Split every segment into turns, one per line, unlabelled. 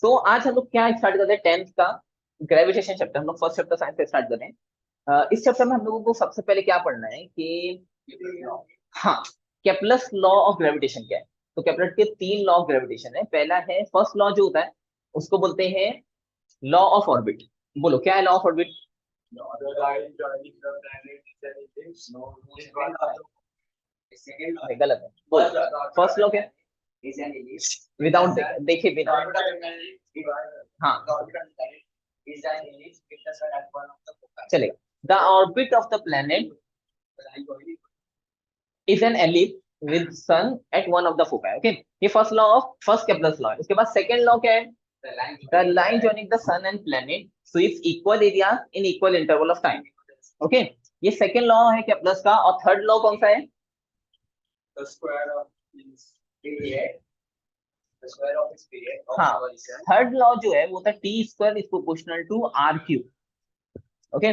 तो आज हम लोग क्या स्टार्ट करते हैं, 10th का ग्रेविटेशन चैप्टर। हम लोग फर्स्ट चैप्टर साइंस से स्टार्ट कर रहे हैं। इस चैप्टर में हम लोगों को सबसे पहले क्या पढ़ना है कि हाँ, केप्लर्स लॉ ऑफ ग्रेविटेशन क्या है। तो केप्लर के 3 लॉ ऑफ ग्रेविटेशन है। पहला है फर्स्ट लॉ जो होता है उसको बोलते हैं लॉ ऑफ ऑर्बिट। बोलो क्या है लॉ ऑफ ऑर्बिट। गलत है, बोलो फर्स्ट लॉ क्या है। विदाउट देखे बिना, हाँ चलेगा। The orbit of the planet is an ellipse with sun at one of the foci. Okay, ये first law of first Kepler's law है। उसके बाद सेकंड लॉ क्या है, the line joining the sun and planet sweeps equal area in equal interval of time. Okay, ये second law है Kepler's का। और थर्ड लॉ कौन सा है, हाँ थर्ड लॉ जो है वो था T square is proportional to R cube. Okay,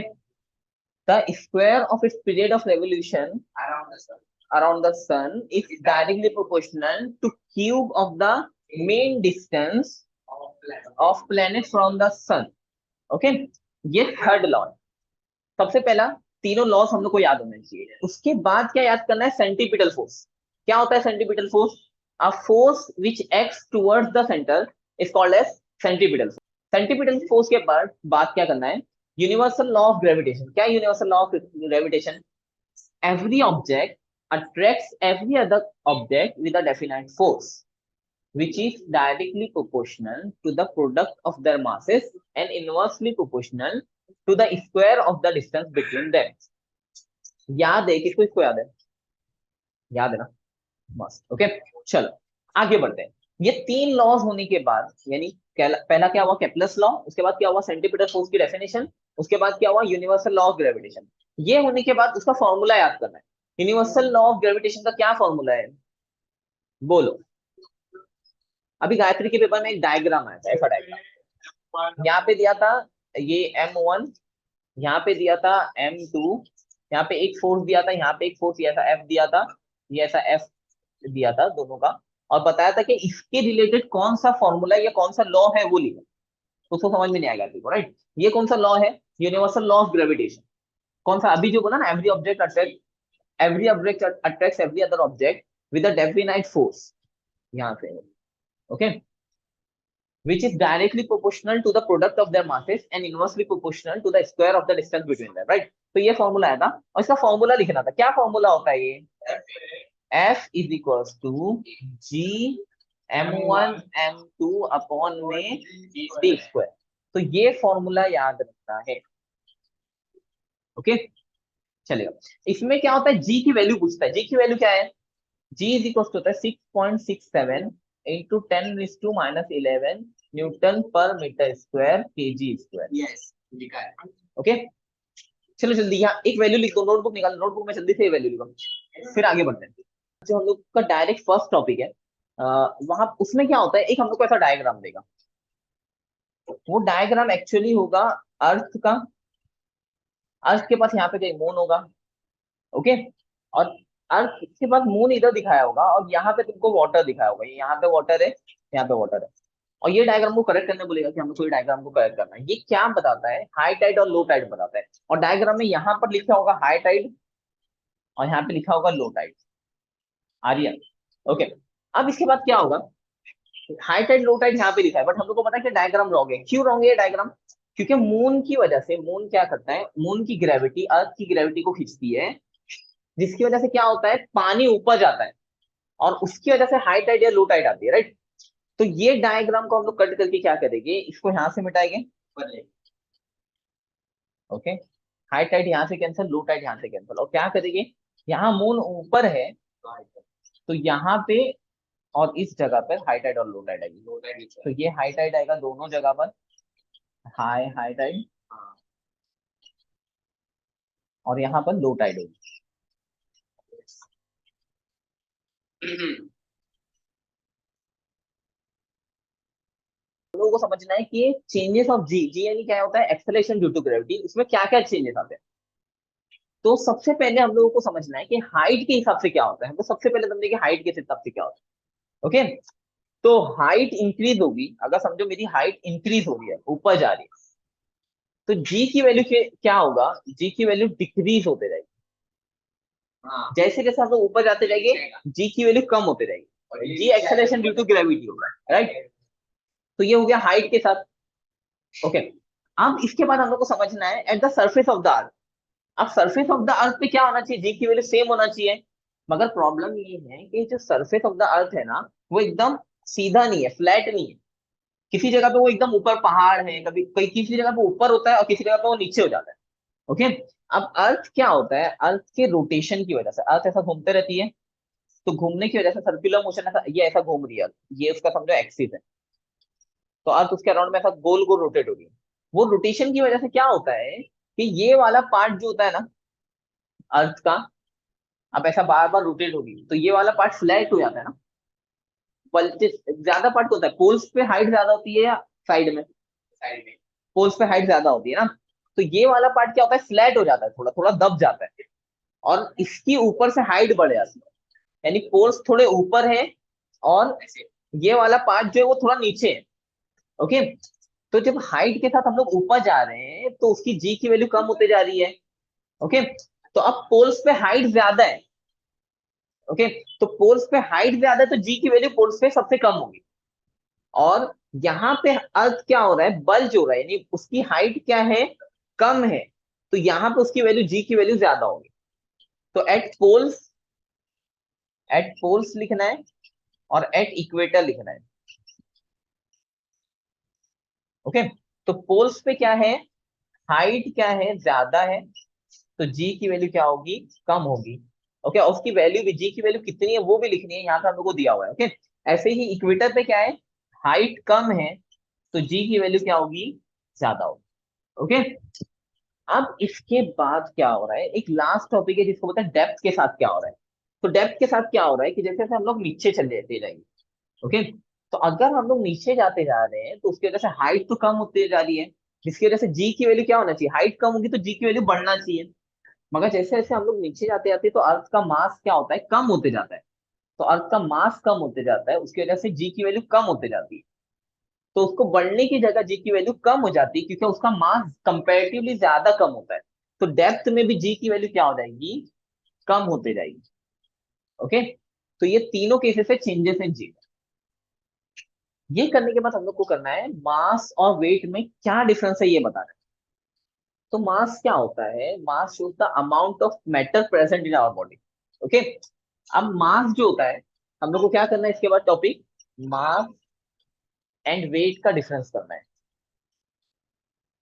the square of its period of revolution around the sun is directly proportional to cube of the main distance of planet from the sun. Okay, ये third law है। सबसे पहला तीनों loss हम लोग को याद होने चाहिए। उसके बाद क्या याद करना है, सेंटीपिटल फोर्स। क्या होता है centripetal force, a force which acts towards the centre is called as centripetal force. Centripetal force के बाद क्या करना है, यूनिवर्सल लॉ ऑफ ग्रेविटेशन। क्या universal law of gravitation, every object attracts every other object with a definite force which is directly proportional to the product of their masses and inversely proportional to the square of the distance between them. याद है किसको, इसको याद है, याद है ना, मस्त। ओके चलो आगे बढ़ते हैं। ये 3 लॉज होने के बाद, यानी पहला क्या हुआ केप्लर्स लॉ, उसके बाद क्या हुआ सेंटीपिटल फोर्स की डेफिनेशन, उसके बाद क्या हुआ यूनिवर्सल लॉ ऑफ ग्रेविटेशन। ये होने के बाद उसका फॉर्मूला याद करना है। यूनिवर्सल लॉ ऑफ ग्रेविटेशन का क्या फॉर्मूला है, बोलो। अभी गायत्री के पेपर में एक डायग्राम आया था, ऐसा डायग्राम यहाँ पे दिया था, ये M1, यहाँ पे दिया था M2, यहाँ पे एक फोर्स दिया था, यहाँ पे एक फोर्स ऐसा F दिया था, ये ऐसा F दिया था दोनों का, और बताया था कि इसके रिलेटेड कौन सा फॉर्मूला या कौन सा लॉ है वो लिखा। तो उसको समझ में नहीं आएगा देखो, राइट। ये कौन सा लॉ है, यूनिवर्सल लॉ ऑफ ग्रेविटेशन। कौन सा, अभी जो बोला ना, every object attracts every other object with a definite force, यहाँ पे okay, which is directly proportional to the product of their masses and inversely proportional to the square of the distance between them, right। तो ये formula आया था और इसका formula लिखना था। क्या फॉर्मूला होता है ये, F is equals to G M1 M2 upon में D स्क्वायर। तो ये फॉर्मूला याद रखना है, ओके चलेगा। इसमें क्या होता है, G की वैल्यू पूछता है। G की वैल्यू क्या है, G इज इक्वल टू होता है 6.67 into 10⁻11 newton per metre square KG square. Yes लिखा है, ओके चलो जल्दी यहाँ एक वैल्यू लिख दो, नोटबुक निकालो, नोटबुक में जल्दी से वैल्यू लिखो, फिर आगे बढ़ते हैं। जो हम लोग का डायरेक्ट फर्स्ट टॉपिक है, वहां उसमें क्या होता है, एक हम लोग को ऐसा डायग्राम देगा। वो डायग्राम एक्चुअली होगा अर्थ का। अर्थ के पास यहाँ पे कहीं मून होगा, ओके, और अर्थ के पास मून इधर दिखाया होगा और यहाँ पे तुमको वाटर दिखाया होगा। यहाँ पे वाटर है, यहाँ पे वाटर है, और ये डायग्राम को करेक्ट करने बोलेगा कि हमको ये डायग्राम को करेक्ट करना है। ये क्या बताता है, हाई टाइड और लो टाइड बताता है। और डायग्राम में यहाँ पर लिखा होगा हाई टाइड और यहाँ पे लिखा होगा लो टाइड। आ रही है, ओके। अब इसके बाद क्या होगा, हाई टाइड लो टाइड यहाँ पे लिखा है, बट हम लोग को पता है कि डायग्राम रॉन्ग है। क्यों रॉन्ग है ये डायग्राम, क्योंकि मून की वजह से, मून क्या करता है, मून की ग्रेविटी अर्थ की ग्रेविटी को खींचती है, जिसकी वजह से क्या होता है, पानी ऊपर जाता है और उसकी वजह से हाई टाइड या लो टाइड आती है, राइट। तो ये डायग्राम को हम लोग कट करके क्या करेंगे, इसको यहाँ से मिटाएंगे, ओके। हाई टाइड यहाँ से कैंसिल, लो टाइड यहाँ से कैंसिल, और क्या करेंगे, यहाँ मून ऊपर है तो यहाँ पे और इस जगह पर हाई टाइड और लो टाइड आएगी। तो ये हाई टाइड आएगा दोनों जगह पर, हाई हाई टाइड, और यहाँ पर लो टाइड होगी। लोगों को समझना है कि चेंजेस ऑफ जी, जी यानी क्या होता है, एक्सेलरेशन ड्यू टू ग्रेविटी, उसमें क्या क्या चेंजेस आते हैं। तो सबसे पहले हम लोगों को समझना है कि हाइट के हिसाब से क्या होता है। तो सबसे पहले समझे कि हाइट के हिसाब से क्या होता है, ओके। तो हाइट इंक्रीज होगी, अगर समझो मेरी हाइट इंक्रीज हो रही है, ऊपर जा रही है, तो जी की वैल्यू क्या होगा, जी की वैल्यू डिक्रीज होते जाएगी। जैसे जैसे हम लोग ऊपर जाते जाएंगे जी की वैल्यू कम होते जाएगी, जी एक्सेलरेशन ड्यू टू ग्रेविटी होगा, राइट। तो ये हो गया हाइट के साथ। ओके, अब इसके बाद हम लोग को समझना है at the surface of the earth. अब सरफेस ऑफ द अर्थ पे क्या होना चाहिए, जी की वैल्यू सेम होना चाहिए। मगर प्रॉब्लम ये है कि जो सरफेस ऑफ द अर्थ है ना, वो एकदम सीधा नहीं है, फ्लैट नहीं है। किसी जगह पे वो एकदम ऊपर पहाड़ है, कभी कहीं किसी जगह पे ऊपर होता है और किसी जगह पे वो नीचे हो जाता है। ओके, अब अर्थ क्या होता है, अर्थ के रोटेशन की वजह से अर्थ ऐसा घूमते रहती है, तो घूमने की वजह से सर्कुलर मोशन ऐसा, ये ऐसा घूम रही है Earth, ये उसका समझो एक्सिस है, तो अर्थ उसके अराउंड में ऐसा गोल गोल रोटेट हो रही है। वो रोटेशन की वजह से क्या होता है कि ये वाला पार्ट जो होता है ना अर्थ का, अब ऐसा बार बार रोटेट होगी तो ये वाला पार्ट फ्लैट हो जाता है ना। ज्यादा पार्ट होता है पोल्स पे हाइट ज्यादा होती है या साइड में, पोल्स पे हाइट ज्यादा होती है ना, तो ये वाला पार्ट क्या होता है, फ्लैट हो जाता है, थोड़ा थोड़ा दब जाता है, और इसकी ऊपर से हाइट बढ़ जाती है, यानी पोल्स थोड़े ऊपर है और ये वाला पार्ट जो है वो थोड़ा नीचे है। ओके, तो जब हाइट के साथ हम लोग ऊपर जा रहे हैं तो उसकी जी की वैल्यू कम होते जा रही है। ओके, तो अब पोल्स पे हाइट ज्यादा है। ओके, तो पोल्स पे हाइट ज्यादा है तो जी की वैल्यू पोल्स पे सबसे कम होगी। और यहाँ पे अर्थ क्या हो रहा है, बल्ज हो रहा है, यानी उसकी हाइट क्या है, कम है, तो यहाँ पे उसकी वैल्यू जी की वैल्यू ज्यादा होगी। तो एट पोल्स लिखना है और एट इक्वेटर लिखना है। ओके, तो पोल्स पे क्या है, हाइट क्या है, ज्यादा है, तो जी की वैल्यू क्या होगी, कम होगी। ओके, और उसकी वैल्यू भी, जी की वैल्यू कितनी है वो भी लिखनी है, यहाँ पे हम लोग को दिया हुआ है। ओके, ऐसे ही इक्वेटर पे क्या है, हाइट कम है, तो जी की वैल्यू क्या होगी, ज्यादा होगी। ओके, अब इसके बाद क्या हो रहा है, एक लास्ट टॉपिक है जिसको बोलते हैं डेप्थ के साथ क्या हो रहा है। तो डेप्थ के साथ क्या हो रहा है कि जैसे जैसे हम लोग नीचे चले जाते जाएंगे, ओके, तो अगर हम लोग नीचे जाते जा रहे हैं तो उसकी वजह से हाइट तो कम होती जा रही है, जिसकी वजह से जी की वैल्यू क्या होना चाहिए, हाइट कम होगी तो जी की वैल्यू बढ़ना चाहिए। मगर जैसे जैसे हम लोग नीचे जाते जाते तो अर्थ का मास क्या होता है, कम होते जाता है। तो अर्थ का मास कम होते जाता है, उसकी वजह से जी की वैल्यू कम होते जाती है। तो उसको बढ़ने की जगह जी की वैल्यू कम हो जाती है क्योंकि उसका मास कंपैरेटिवली ज्यादा कम होता है। तो डेप्थ में भी जी की वैल्यू क्या हो जाएगी, कम होते जाएगी। ओके, तो ये तीनों केसेस है चेंजेस इन जी। ये करने के बाद हम लोग को करना है मास और वेट में क्या डिफरेंस है ये बताना है। तो मास क्या होता है, mass shows the amount of matter present in our body. Okay, अब मास जो होता है, हम लोग को क्या करना है इसके बाद टॉपिक, मास एंड वेट का डिफरेंस करना है।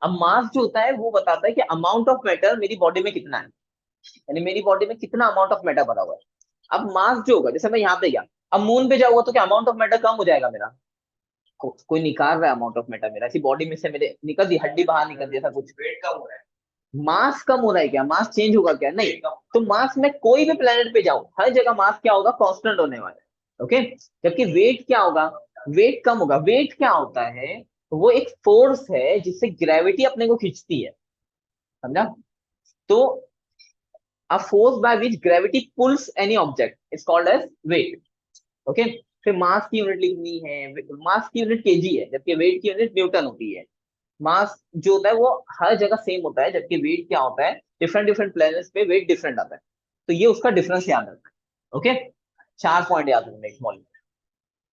अब मास जो होता है वो बताता है कि अमाउंट ऑफ मैटर मेरी बॉडी में कितना है, यानी मेरी बॉडी में कितना अमाउंट ऑफ मैटर भरा हुआ है। अब मास जो होगा, जैसे मैं यहाँ पे गया, अब मून पे जाऊंगा तो क्या अमाउंट ऑफ मैटर कम हो जाएगा मेरा, कोई निकाल रहा है अमाउंट ऑफ मैटर मेरा, ऐसी बॉडी में से मेरे निकल दी, हड्डी बाहर निकल दी, ऐसा कुछ, वेट कम हो रहा है, मास कम हो रहा है क्या, मास चेंज होगा क्या, नहीं। तो मास में कोई भी प्लेनेट पे जाओ हर जगह मास क्या होगा, कांस्टेंट होने वाला है। ओके, जबकि वेट क्या होगा, वेट कम होगा। वेट क्या होता है, वो एक फोर्स है जिससे ग्रेविटी अपने को खींचती है, समझा। तो a force by which gravity pulls any object is called as weight. Okay, फिर मास की यूनिट लिखनी है, मास की यूनिट केजी है जबकि वेट की यूनिट न्यूटन होती है। मास जो होता है वो हर जगह सेम होता है, जबकि वेट क्या होता है, डिफरेंट डिफरेंट प्लैनेट्स पे वेट डिफरेंट आता है। तो ये उसका डिफरेंस याद रखना है। ओके, 4 पॉइंट याद रखना एक स्मॉल।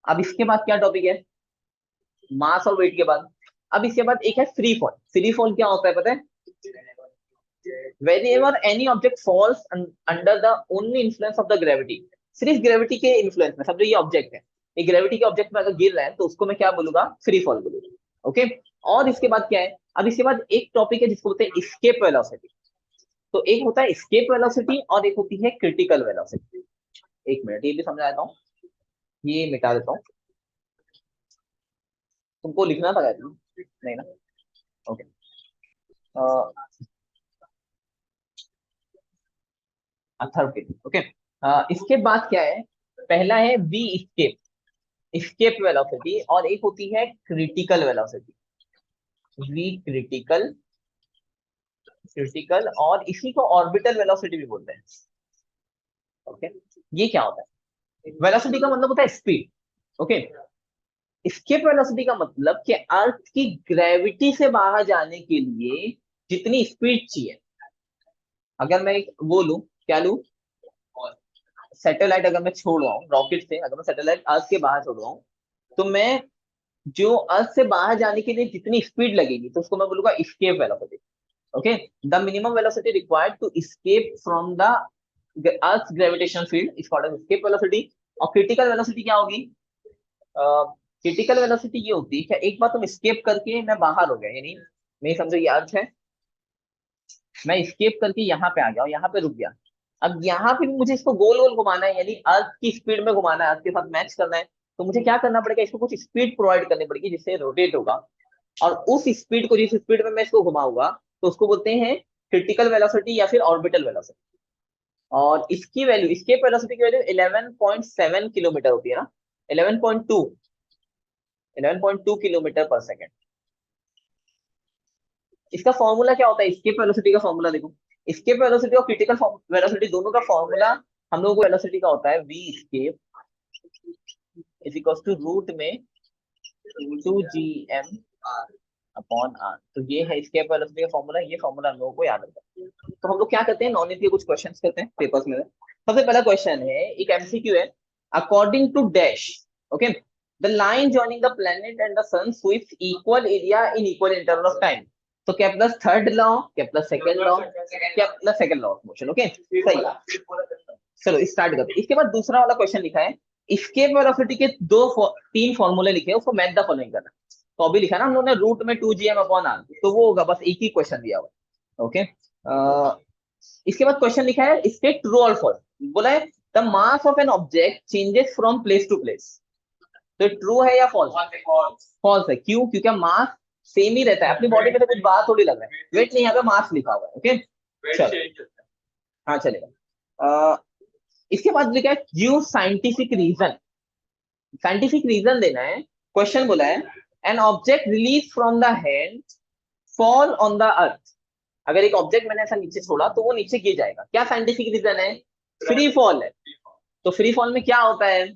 अब इसके बाद क्या टॉपिक है, मास और वेट के बाद, अब इसके बाद एक है फ्री फॉल। फ्री फॉल क्या होता है पता है, whenever any object falls under the only influence of the gravity, सिर्फ ग्रेविटी के इन्फ्लुएंस में, समझो ये ऑब्जेक्ट है, ये ग्रेविटी के ऑब्जेक्ट में अगर गिर रहा है तो उसको मैं क्या बोलूंगा, फ्री फॉल बोलूंगा। ओके, और इसके बाद क्या है, अब इसके बाद एक टॉपिक है जिसको बोलते हैं एस्केप वेलोसिटी। तो एक होता है एस्केप वेलोसिटी और एक होती है क्रिटिकल वेलोसिटी। एक मिनट ये भी समझा देता हूँ, ये मिटा देता हूँ, तुमको लिखना था क्या, नहीं ना। Okay, third page. ओके, इसके बाद क्या है, पहला है वी स्केप, स्केप वेलोसिटी, और एक होती है critical velocity, V critical, critical, और इसी को ऑर्बिटल वेलोसिटी भी बोलते हैं। ओके, ये क्या होता है, वेलोसिटी का मतलब होता है स्पीड। ओके, एस्केप वेलोसिटी का मतलब कि अर्थ की ग्रेविटी से बाहर जाने के लिए जितनी स्पीड चाहिए, अगर मैं एक वो लूं, क्या लूं, सैटेलाइट अगर मैं छोड़ रहा हूँ रॉकेट से, अगर मैं सैटेलाइट अर्थ के बाहर छोड़ रहा हूँ, तो मैं जो अर्थ से बाहर जाने के लिए जितनी स्पीड लगेगी तो उसको मैं बोलूंगा escape velocity. Okay, the minimum velocity required to escape from the earth gravitational field is called as escape velocity. और क्रिटिकल वेलोसिटी क्या होगी? क्रिटिकल वेलोसिटी ये होती है कि एक बार तुम एस्केप करके मैं बाहर हो गया, यानी मैं समझो ये अर्थ है, मैं एस्केप करके यहाँ पे आ गया और यहाँ पे रुक गया। अब यहाँ पे भी मुझे इसको गोल गोल घुमाना है, यानी अर्थ की स्पीड में घुमाना है, अर्थ के साथ मैच करना है, तो मुझे क्या करना पड़ेगा, इसको कुछ स्पीड प्रोवाइड करनी पड़ेगी जिससे रोटेट होगा। और उस स्पीड को, जिस स्पीड में मैं इसको घुमाऊंगा, तो उसको बोलते हैं क्रिटिकल वेलोसिटी या फिर ऑर्बिटल वेलोसिटी। और इसकी वैल्यू, एस्केप वेलोसिटी की वैल्यू 11.7 किलोमीटर होती है ना, 11.2 11.2 किलोमीटर पर सेकेंड। इसका फॉर्मूला क्या होता है? एस्केप वेलोसिटी का फॉर्मूला देखो, एस्केप वेलोसिटी और क्रिटिकल वेलोसिटी दोनों का फॉर्मूला हम लोगों को वेलोसिटी का होता है V escape is equal to root में 2gm अपॉन आर। तो ये है एस्केप वेलोसिटी का फॉर्मूला, ये फॉर्मूला हम लोगों को याद रखना है। तो हम लोग क्या करते हैं, नॉन के कुछ क्वेश्चंस करते हैं पेपर्स में। सबसे पहला क्वेश्चन है, एक एमसीक्यू है, according to dash, okay, the line joining the planet and the sun sweeps equal area in equal interval of time. तो Kepler third law, Kepler second law, Kepler second law of motion. Okay, सही है। चलो start करते हैं। इसके बाद दूसरा वाला क्वेश्चन लिखा है, एस्केप वेलोसिटी के तीन फॉर्मूले लिखे हैं, उसको मैथ द फॉलोइंग करना। तो अभी लिखा ना हम लोगों ने रूट में 2gm अपॉन आर, तो वो होगा, बस एक ही क्वेश्चन दिया हुआ। ओके, इसके बाद क्वेश्चन लिखा है, इसके ट्रू और फॉल्स बोला है, the mass of an object changes from place to place. तो ट्रू है या फॉल्स? फॉल्स है। क्यों? क्योंकि मास सेम ही रहता है, अपनी बॉडी में तो कुछ बात थोड़ी लग रहा है, वेट नहीं, यहाँ पे मास लिखा हुआ है। ओके, चलो, हाँ चलेगा। इसके बाद लिखा है give scientific reason, scientific reason देना है। क्वेश्चन बोला है, an object release from the hand fall on the earth. अगर एक ऑब्जेक्ट मैंने ऐसा नीचे छोड़ा तो वो नीचे गिर जाएगा, क्या साइंटिफिक रीजन है? फ्री फॉल है। तो फ्री फॉल में क्या होता है?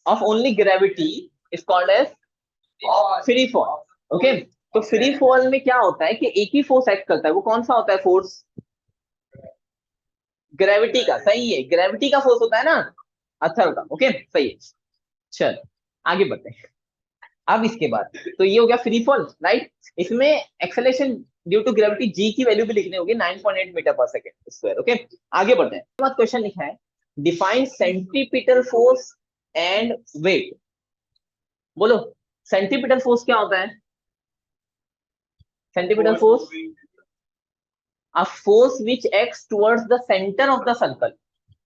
Of only gravity is called as free fall. Okay, तो फ्री फॉल में क्या होता है कि एक ही फोर्स एक्ट करता है, वो कौन सा होता है फोर्स? ग्रेविटी का। सही है, ग्रेविटी का फोर्स होता है ना, अच्छा होगा। ओके, सही है। चल आगे बढ़ते हैं। अब इसके बाद तो ये हो गया फ्री फॉल, राइट। इसमें acceleration due to gravity G की वैल्यू भी लिखनी होगी, 9.8 metre per second square. Okay, आगे बढ़ते हैं। इसके बाद क्वेश्चन लिखा है, define centripetal force and weight. बोलो, सेंट्रीपिटल फोर्स क्या होता है? Centripetal force, a force which acts towards the center of the circle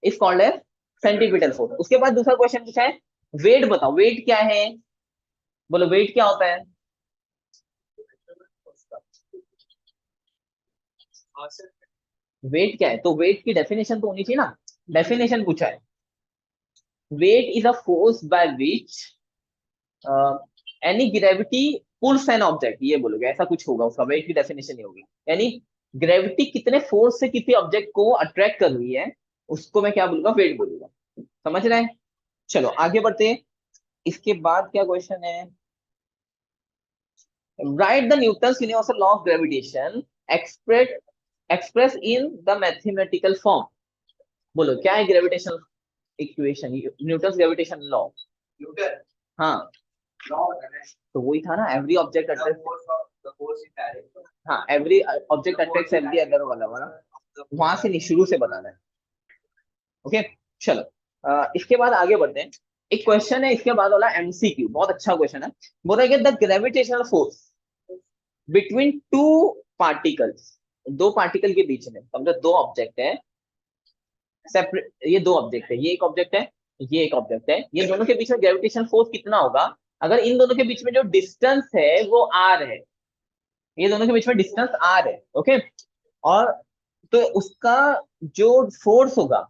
is called as centripetal force। उसके बाद दूसरा क्वेश्चन पूछा है, वेट बताओ, वेट क्या है? बोलो, वेट क्या होता है? वेट क्या है? तो वेट की डेफिनेशन तो होनी चाहिए ना, डेफिनेशन पूछा है, weight is a force by which any gravity pulls an object. ये बोलोगे, ऐसा कुछ होगा, उसका वेट की डेफिनेशन ये होगी, यानी ग्रेविटी कितने फोर्स से किसी ऑब्जेक्ट को अट्रैक्ट कर रही है, उसको मैं क्या बोलूंगा? वेट बोलूंगा। समझ रहे हैं? चलो आगे बढ़ते हैं। इसके बाद क्या क्वेश्चन है, right the Newton's universal law of gravitation express in the mathematical form. बोलो, क्या है gravitation equation, Newton's gravitation law? हाँ, तो वही था ना, एवरी ऑब्जेक्ट अट्रैक्ट, हाँ, every object attracts every other वाला वाला, वहां से नहीं, शुरू से बताना है। ओके, चलो इसके बाद आगे बढ़ते हैं। एक क्वेश्चन है इसके बाद वाला एमसीक्यू, बहुत अच्छा क्वेश्चन है। बोल रहा है the gravitational force between two particles, दो पार्टिकल के बीच में, समझो दो ऑब्जेक्ट है सेपरेट, ये दो ऑब्जेक्ट है, ये एक ऑब्जेक्ट है, ये एक ऑब्जेक्ट है, ये दोनों के बीच में ग्रेविटेशन फोर्स कितना होगा अगर इन दोनों के बीच में जो डिस्टेंस है वो आर है, ये दोनों के बीच में डिस्टेंस आर है। ओके, और तो उसका जो फोर्स होगा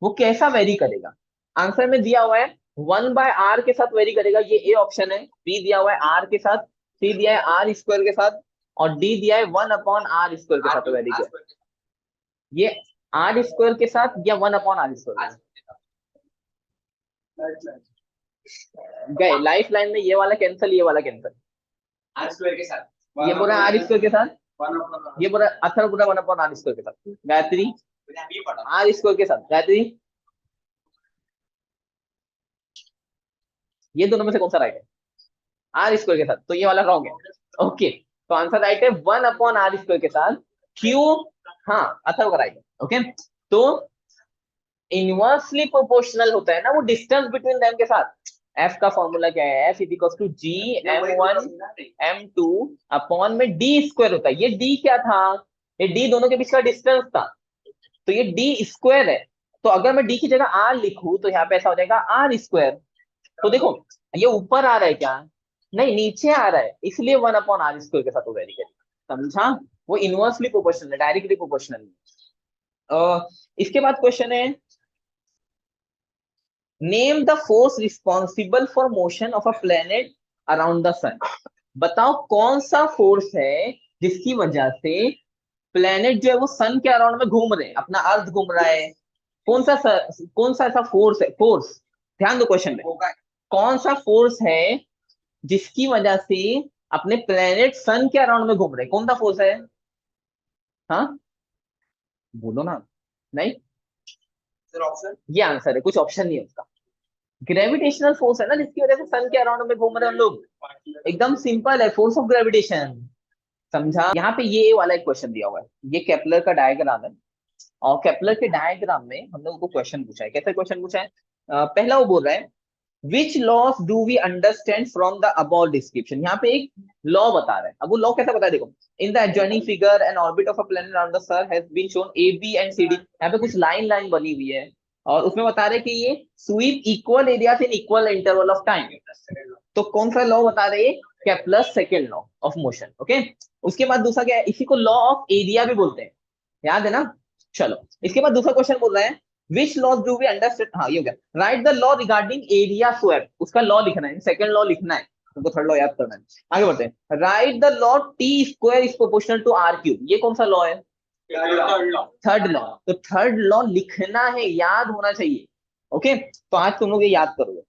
वो कैसा वेरी करेगा? आंसर में दिया हुआ है 1/r के साथ वेरी करेगा, ये ए ऑप्शन है। बी दिया हुआ है आर के साथ, सी दिया है आर स्क्वायर के साथ, और डी दिया है 1/r स्क्वायर के साथ वेरी कर, ये आर स्क्वायर के साथ या 1/r स्क्वायर। गए लाइफ लाइन में, ये वाला कैंसिल, ये वाला कैंसिल,
आर स्क्वायर के साथ,
ये पूरा आर स्क्वायर के साथ, ये पूरा अथर पूरा 1 अपॉन आर स्क्वायर के साथ, गायत्री आर स्क्वायर के साथ, गायत्री ये दोनों में से कौन सा राइट है? आर स्क्वायर के साथ, तो ये वाला रॉन्ग है। ओके, तो आंसर राइट है 1/r² के साथ क्यू। हाँ, अथर्व का राइट है। ओके, तो इनवर्सली प्रोपोर्शनल होता है ना वो डिस्टेंस बिटवीन देम के साथ। एफ का फॉर्मूला क्या है? F is equal to G m1 m2 upon में डी स्क्वायर होता है। ये डी क्या था? ये डी दोनों के बीच का डिस्टेंस था, तो ये डी स्क्वायर है। तो अगर मैं डी की जगह आर लिखूं तो यहाँ पे ऐसा हो जाएगा आर स्क्वायर। तो देखो, ये ऊपर आ रहा है क्या? नहीं, नीचे आ रहा है, इसलिए 1/r² के साथ हो वेरी समझा? वो इनवर्सली प्रोपोर्शनल है, डायरेक्टली प्रोपोर्शनल। इसके बाद क्वेश्चन है, name the force responsible for motion of a planet around the sun. बताओ कौन सा फोर्स है जिसकी वजह से प्लेनेट जो है वो सन के अराउंड में घूम रहे हैं, अपना अर्थ घूम रहा है। कौन सा ऐसा फोर्स है? फोर्स, ध्यान दो क्वेश्चन में, कौन सा फोर्स है जिसकी वजह से अपने प्लेनेट सन के अराउंड में घूम रहे हैं? कौन सा फोर्स है? हाँ बोलो ना। नहीं, ऑप्शन, ये आंसर है, कुछ ऑप्शन नहीं है उसका। ग्रेविटेशनल फोर्स है ना, जिसकी वजह से सन के अराउंड में घूम रहे हैं हम लोग। एकदम सिंपल है, फोर्स ऑफ ग्रेविटेशन। समझा? यहाँ पे ये वाला एक क्वेश्चन दिया हुआ है, ये केपलर का डायग्राम है, और केपलर के डायग्राम में हम लोगों को क्वेश्चन पूछा है। कैसे क्वेश्चन पूछा है? पहला वो बोल रहा है, which laws do we understand from the above description. यहाँ पे एक लॉ बता रहा है। अब वो लॉ कैसा बता है? देखो, in the adjoining figure an orbit of a planet around the sun has been shown A B and C D. यहाँ पे कुछ लाइन लाइन बनी हुई है, और उसमें बता रहे कि ये sweep equal area in equal interval of time. तो कौन सा लॉ बता रहे हैं? Kepler's second law of motion. Okay, उसके बाद दूसरा क्या है? इसी को लॉ ऑफ एरिया भी बोलते हैं, याद है ना? चलो, इसके बाद दूसरा क्वेश्चन बोल रहा है, which law do we understand. हाँ, ये हो गया। Right the law regarding area square. उसका लॉ लिखना है, सेकंड लॉ लिखना है, तुमको थर्ड लॉ याद करना है। आगे बढ़ते हैं। Right the law T square is proportional to R cube. ये कौन सा लॉ है? Third law. तो थर्ड लॉ लिखना है, याद होना चाहिए। ओके, तो आज तुम लोग ये याद करोगे।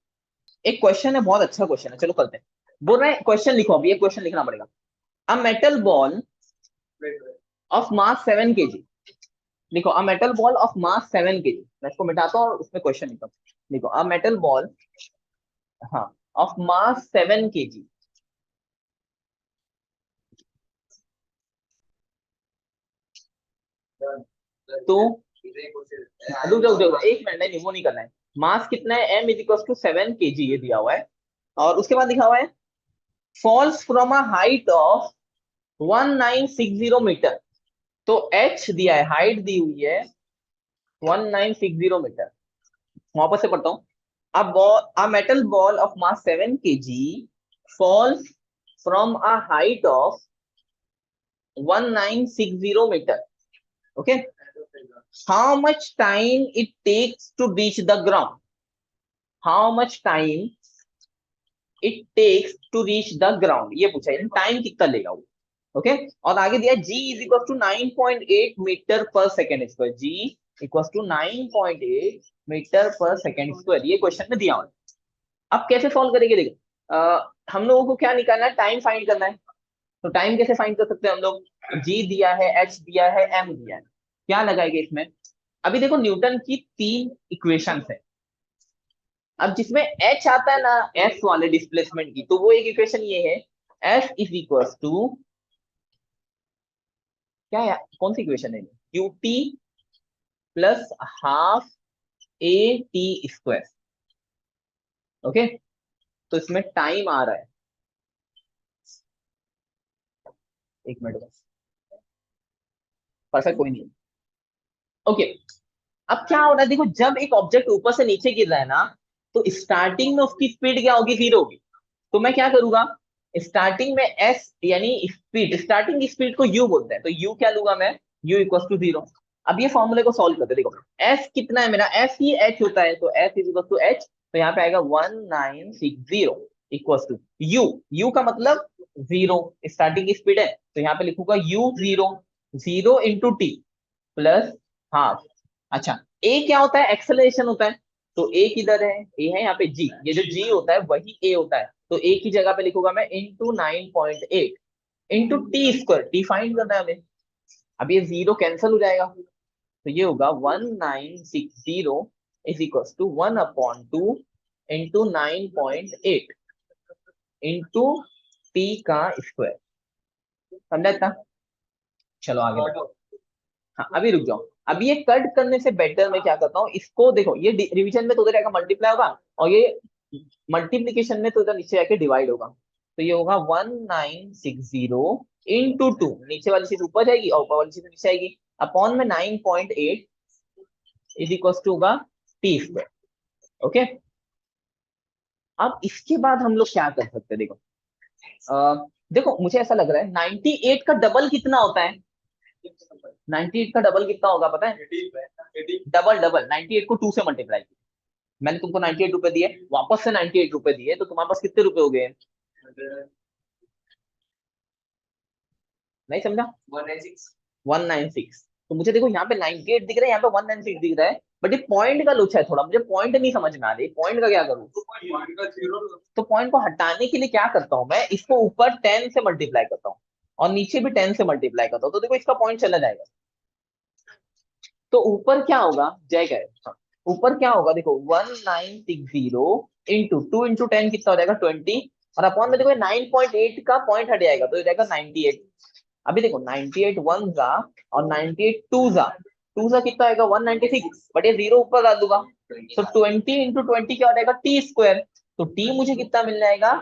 एक क्वेश्चन है, बहुत अच्छा क्वेश्चन है, चलो करते हैं। बोल रहे हैं क्वेश्चन लिखो, अभी ये क्वेश्चन लिखना पड़ेगा। A metal ball of mass 7 kg। देखो, a metal ball of mass 7 kg। मैं इसको मिटाता हूँ और उसमें क्वेश्चन लिखता हूँ। देखो, अ मेटल बॉल, हाँ, ऑफ मास 7 kg। तो रुक जाओ, एक मिनट, नहीं वो नहीं करना है। मास कितना है? m इज इक्वल टू 7 kg, ये दिया हुआ है। और उसके बाद लिखा हुआ है, falls from a height of 1960 metre. तो h दिया है, हाइट दी हुई है 1960 मीटर। वापस से पढ़ता हूँ। A metal ball of mass 7 kg falls from a height of 1960 meter. Okay. How much time it takes to reach the ground? How much time it takes to reach the ground? ये पूछा है, time कितना लेगा वो। Okay, और आगे दिया g is equal to 9.8 metre per second square. g equal to 9.8 metre per second square, ये क्वेश्चन में दिया हुआ है। अब कैसे सॉल्व करेंगे? देखो, हम लोगों को क्या निकालना है? टाइम फाइंड करना है। तो टाइम कैसे फाइंड कर सकते हैं हम लोग? जी दिया है, एच दिया है, एम दिया है, क्या लगाएंगे इसमें? अभी देखो, न्यूटन की 3 इक्वेशंस है। अब जिसमें एच आता है ना, एस वाले डिस्प्लेसमेंट की, तो वो एक इक्वेशन ये है, एस इज इक्वल टू क्या है? कौन सी इक्वेशन है? Q T plus half A T square. Okay, तो इसमें टाइम आ रहा है, एक मिनट बस, परफेक्ट कोई नहीं। ओके, अब क्या हो रहा है? देखो, जब एक ऑब्जेक्ट ऊपर से नीचे गिर रहा है ना, तो स्टार्टिंग में उसकी स्पीड क्या होगी? 0 होगी। तो मैं क्या करूंगा? स्टार्टिंग में एस यानी स्पीड, स्टार्टिंग स्पीड को यू बोलते हैं, तो यू क्या लूंगा मैं? U equal to 0। अब ये फॉर्मूले को सॉल्व करते हैं। देखो, एस कितना है मेरा? एस ही एच होता है, तो S is equal to H, तो यहाँ पे आएगा 1960 इक्वल टू यू। यू का मतलब 0, स्टार्टिंग स्पीड है, तो यहाँ पे लिखूंगा you 0, 0 into T plus half. अच्छा, ए क्या होता है? एक्सेलरेशन होता है, तो ए किधर है, ए है यहाँ पे जी, ये जो जी होता है वही ए होता है, तो ए की जगह पे लिखूंगा मैं into 9.8 into T square, T find करना है हमें। अब ये जीरो कैंसिल हो जाएगा, तो ये होगा 1960 is equal to 1/2 into 9.8 into T का स्क्वायर। समझा इतना? चलो आगे बढ़ो। हाँ अभी रुक जाओ, अभी ये कट करने से बेटर मैं क्या करता हूँ, इसको देखो, ये रिवीजन में तो उधर जाकर मल्टीप्लाई होगा, और ये मल्टीप्लीकेशन में तो उधर नीचे जाके डिवाइड होगा, तो ये होगा 1960 इंटू 2, नीचे वाली चीज ऊपर जाएगी और ऊपर वाली चीज नीचे आएगी, अपॉन में 9.8 इज इक्वल टू होगा टी स्क्वायर। ओके, अब इसके बाद हम लोग क्या कर सकते हैं, देखो देखो मुझे ऐसा लग रहा है 98 का डबल कितना होता है, 98 का डबल कितना होगा पता है, डबल डबल 98 को 2 से मल्टीप्लाई किया, मैंने तुमको 98 रुपए दिए, वापस से 98 रुपए दिए, तो तुम्हारे पास कितने रुपए हो गए, नहीं समझा, 196। तो मुझे देखो यहाँ पे 98 दिख रहा है, यहाँ पे 196 दिख रहा है, बट ये पॉइंट का लोचा है थोड़ा, मुझे पॉइंट नहीं समझ में आ रही, पॉइंट का क्या करूँ, तो पॉइंट को हटाने के लिए क्या करता हूँ मैं, इसको ऊपर 10 से मल्टीप्लाई करता हूँ और नीचे भी 10 से मल्टीप्लाई करता हूँ, तो देखो इसका पॉइंट चला जाएगा, तो ऊपर क्या होगा, जाएगा ऊपर क्या होगा, देखो 1960 इंटू 2 इंटू 10 कितना हो जाएगा 20, और अपॉन में देखो 9.8 का पॉइंट हट जाएगा तो हो जाएगा 98। अभी देखो 98 वन जा और 98 टू जा कितना आएगा 196, बट ये जीरो ऊपर डाल दूंगा, तो 20 इंटू 20 क्या हो जाएगा टी स्क्वायर, तो टी मुझे कितना मिल जाएगा,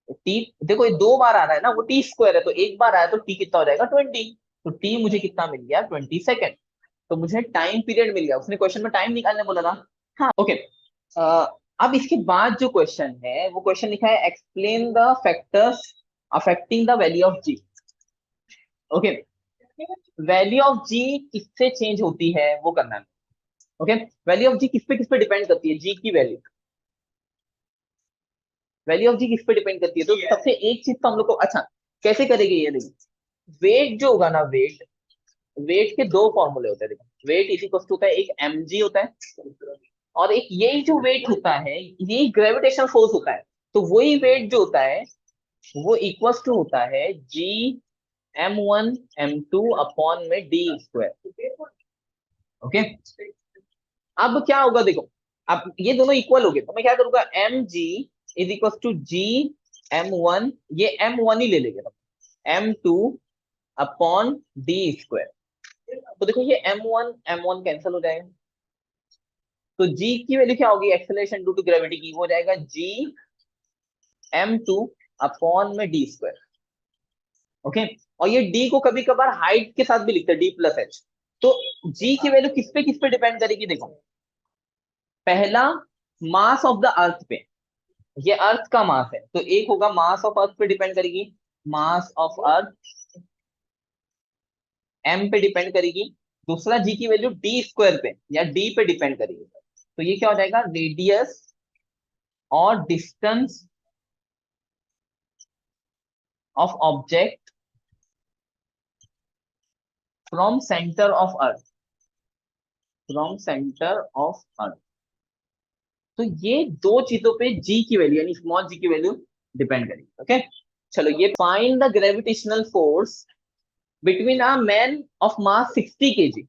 टी देखो ये 2 बार आ रहा है ना, वो टी स्क्वायर है, तो एक बार आया तो टी कितना हो जाएगा 20, तो टी मुझे कितना मिल गया 20 सेकेंड, तो मुझे टाइम पीरियड मिल गया, उसने क्वेश्चन में टाइम निकालने बोला था। हाँ ओके, अब इसके बाद जो क्वेश्चन है वो क्वेश्चन लिखा है explain the factors affecting the value of G. Okay, value of G किससे चेंज होती है वो करना है। ओके, वैल्यू ऑफ जी किस पे डिपेंड करती है, जी की वैल्यू, वैल्यू ऑफ जी किस पे डिपेंड करती है, तो सबसे एक चीज तो हम लोग को, अच्छा कैसे करेंगे ये देखो, वेट जो होगा ना, वेट के दो फॉर्मूले होते हैं, देखो वेट इज इक्वल टू होता है, एक mg होता है और एक यही जो वेट होता है ये ग्रेविटेशनल फोर्स होता है, तो वही वेट जो होता है वो इक्वल टू होता है जी m1 m2 अपॉन में डी स्क्वायर। ओके, अब क्या होगा देखो, अब ये दोनों इक्वल हो गए तो मैं क्या करूंगा, M G is equal to G m1, ये m1 ही ले लेंगे, m2 अपॉन डी स्क्वायर, तो देखो ये m1 कैंसिल हो जाएगा, तो g की वैल्यू क्या होगी, एक्सेलरेशन ड्यू टू ग्रेविटी की, हो जाएगा g m2 अपॉन में डी स्क्वायर। ओके, और ये d को कभी कभार हाइट के साथ भी लिखते हैं, d प्लस एच, तो g की वैल्यू किस पे डिपेंड करेगी, देखो पहला मास ऑफ द अर्थ पे, ये अर्थ का मास है, तो एक होगा मास ऑफ अर्थ पे डिपेंड करेगी, मास ऑफ अर्थ m पे डिपेंड करेगी, दूसरा g की वैल्यू d स्क्वायर पे या d पे डिपेंड करेगी, तो ये क्या हो जाएगा, रेडियस और distance of object from centre of earth, from centre of earth, तो ये दो चीजों पे g की वैल्यू यानी स्मॉल g की वैल्यू डिपेंड करेगी। ओके, चलो ये find the gravitational force between a man of mass 60 kg,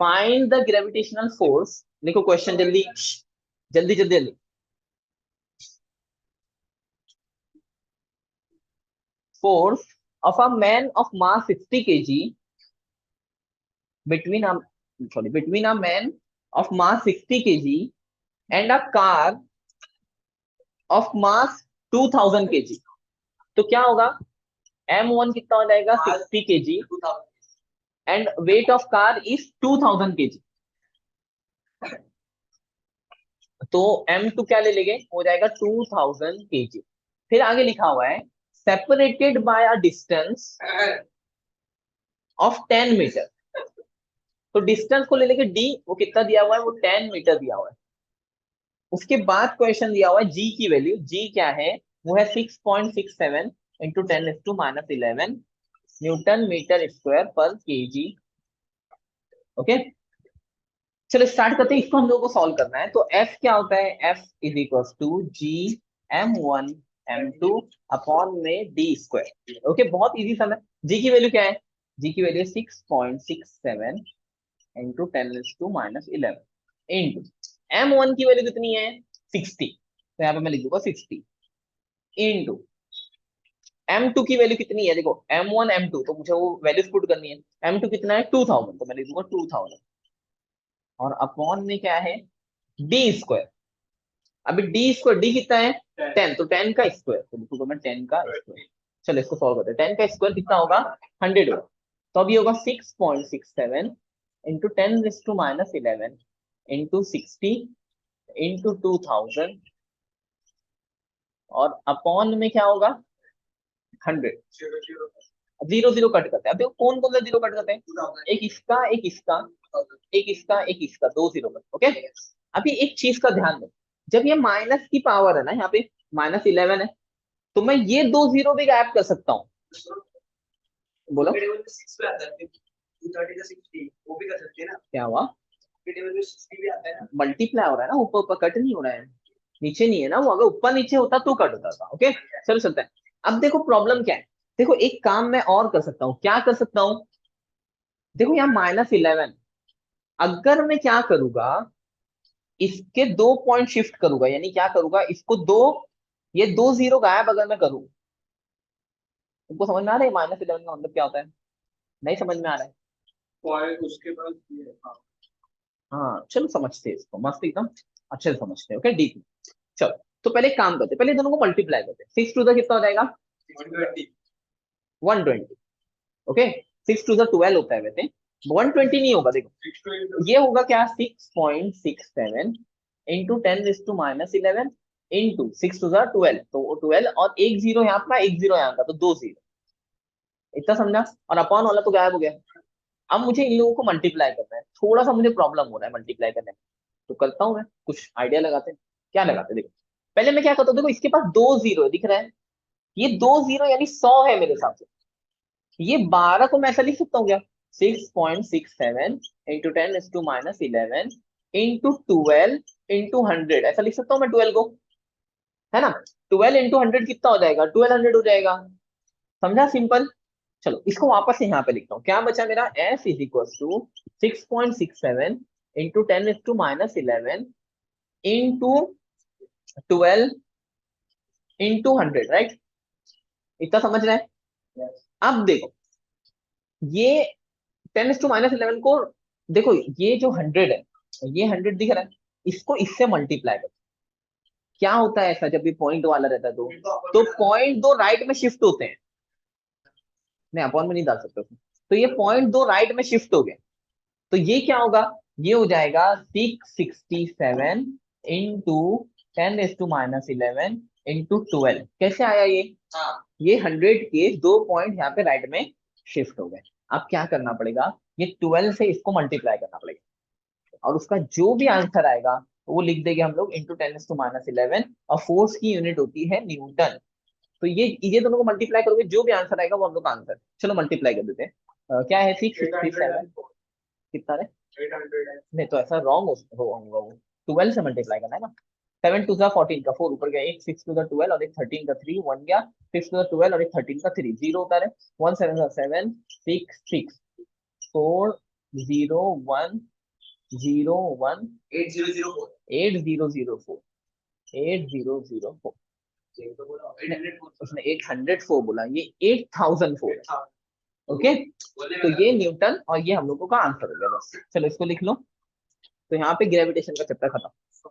find the gravitational force, देखो क्वेश्चन जल्दी जल्दी जल्दी जल्दी, force of a man of mass 60 kg between a man of mass 60 kg and a car of mass 2000 kg, तो क्या होगा, m1 कितना हो जाएगा 60 kg and weight of car is 2000 kg, तो m2 क्या ले लेंगे, हो जाएगा 2000 kg, फिर आगे लिखा हुआ है separated by a distance of 10 metre, तो डिस्टेंस को ले लेंगे d, वो कितना दिया हुआ है, वो 10 मीटर दिया हुआ है, उसके बाद क्वेश्चन दिया हुआ है जी की वैल्यू, जी क्या है, वो है 6.67 इंटू 10⁻11 न्यूटन मीटर स्क्वायर पर केजी। ओके, चलो स्टार्ट करते हैं, इसको हम लोग को सॉल्व करना है। तो f क्या होता है, f is equal to g m1 m2 upon में d स्क्वायर। ओके, बहुत इजी सा है। g की वैल्यू क्या है, g की वैल्यू 6.67 इंटू 10⁻⁻11 इंटू m1 की वैल्यू कितनी है 60, तो यहाँ पे मैं लिख दूंगा 60 इंटू m2 की वैल्यू कितनी है, देखो m1 m2 तो मुझे वो वैल्यूज पुट करनी है। m2 कितना है 2000, तो मैं लिख दूंगा 2000 और अपॉन में क्या है डी स्क्वायर। अभी डी स्क्वायर, डी कितना है 10, तो 10 का स्क्वायर, तो लिखूंगा मैं 10 का स्क्वायर। चलो इसको सॉल्व करते हैं। 10 का स्क्वायर कितना होगा 100 होगा, तो अभी होगा 6.67 इंटू 10⁻⁻11 इंटू 60 इंटू 2000 और अपॉन में क्या होगा 100। जीरो जीरो कट करते हैं। अब देखो कौन कौन सा जीरो कट करते हैं, एक इसका एक इसका एक इसका एक इसका, दो जीरो कट। ओके, अभी एक चीज का ध्यान दो, जब ये माइनस की पावर है ना, यहाँ पे -11 है, तो मैं ये दो जीरो भी गायब कर सकता हूँ। बोलो क्या हुआ, मल्टीप्लाई हो रहा है ना, ऊपर ऊपर कट नहीं हो रहा है, नीचे नहीं है ना वो, अगर ऊपर नीचे होता तो कट होता था। ओके चलो चलते हैं। अब देखो प्रॉब्लम क्या है, देखो एक काम मैं और कर सकता हूँ, क्या कर सकता हूँ, देखो यहाँ -11, अगर मैं क्या करूंगा इसके दो पॉइंट शिफ्ट करूंगा, यानी क्या करूंगा इसको दो, ये दो जीरो गायब अगर मैं करूं, तुमको समझ में आ रहा है -11 का मतलब क्या होता है, नहीं समझ में आ रहा है।
उसके बाद
हाँ चलो समझते हैं इसको मस्त एकदम अच्छे से समझते हैं। Okay deep. चलो तो पहले एक काम करते हैं, पहले दोनों को मल्टीप्लाई करते हैं। 6 टू द कितना हो जाएगा 120। ओके 6 टू द 12 होता है वैसे, 120 नहीं होगा। देखो ये होगा क्या 6.67 इंटू 10⁻⁻11 इंटू 6 टू द 12, तो 12 और एक जीरो यहाँ का एक जीरो यहाँ का, तो दो जीरो, इतना समझा। और अपॉन वाला तो गायब हो गया। अब मुझे इन लोगों को मल्टीप्लाई करना है, थोड़ा सा मुझे प्रॉब्लम हो रहा है मल्टीप्लाई करने में, तो करता हूँ मैं, कुछ आइडिया लगाते हैं। क्या लगाते हैं देखो, पहले मैं क्या करता हूँ, देखो इसके पास दो जीरो है, दिख रहा है, ये दो जीरो यानी 100 है मेरे हिसाब से। ये 12 को मैं ऐसा लिख सकता हूँ क्या 6.67 इंटू 10⁻⁻11 इंटू 12 इंटू 100, ऐसा लिख सकता हूँ मैं 12 को, है ना। 12 इंटू 100 कितना हो जाएगा 1200 हो जाएगा, समझा सिंपल। चलो इसको वापस से यहाँ पे लिखता हूँ, क्या बचा मेरा f is equal to 6.67 into 10⁻⁻11 into 12 into 100, right, इतना समझ रहे हैं। अब देखो ये 10⁻⁻11 को, देखो ये जो 100 है, ये 100 दिख रहा है, इसको इससे मल्टीप्लाई करो। क्या होता है ऐसा जब भी पॉइंट वाला रहता है तो पॉइंट दो राइट में शिफ्ट होते हैं, नहीं अपॉन में नहीं डाल सकते उसमें। तो ये पॉइंट दो राइट में शिफ्ट हो गए, तो ये क्या होगा, ये हो जाएगा 667 इंटू 10⁻⁻11 इंटू 12। कैसे आया ये 100 के दो पॉइंट यहाँ पे राइट में शिफ्ट हो गए। अब क्या करना पड़ेगा, ये 12 से इसको मल्टीप्लाई करना पड़ेगा, और उसका जो भी आंसर आएगा वो लिख देंगे हम लोग इंटू 10⁻⁻11, और फोर्स की यूनिट होती है न्यूटन। तो ये दोनों को मल्टीप्लाई करोगे, जो भी आंसर आएगा वो हम लोग का आंसर। चलो मल्टीप्लाई कर देते हैं। क्या है 667 कितना है, नहीं तो ऐसा रॉन्ग होगा वो, 12 से मल्टीप्लाई करना है ना। 7 टू द 14 का 4 ऊपर गया, एक 6 टू द 12 और एक 13 का 3 1 गया, 6 टू द 12 और एक 13 का 3 जीरो उतारे, 1 7 का 7 6 6 4 0 1 0 1
8004
8004 8004, उसने 804 बोला, ये 8004 है। ओके तो ये न्यूटन और ये हम लोगों का आंसर हो गया बस। चलो इसको लिख लो, तो यहाँ पे ग्रेविटेशन का चैप्टर खत्म।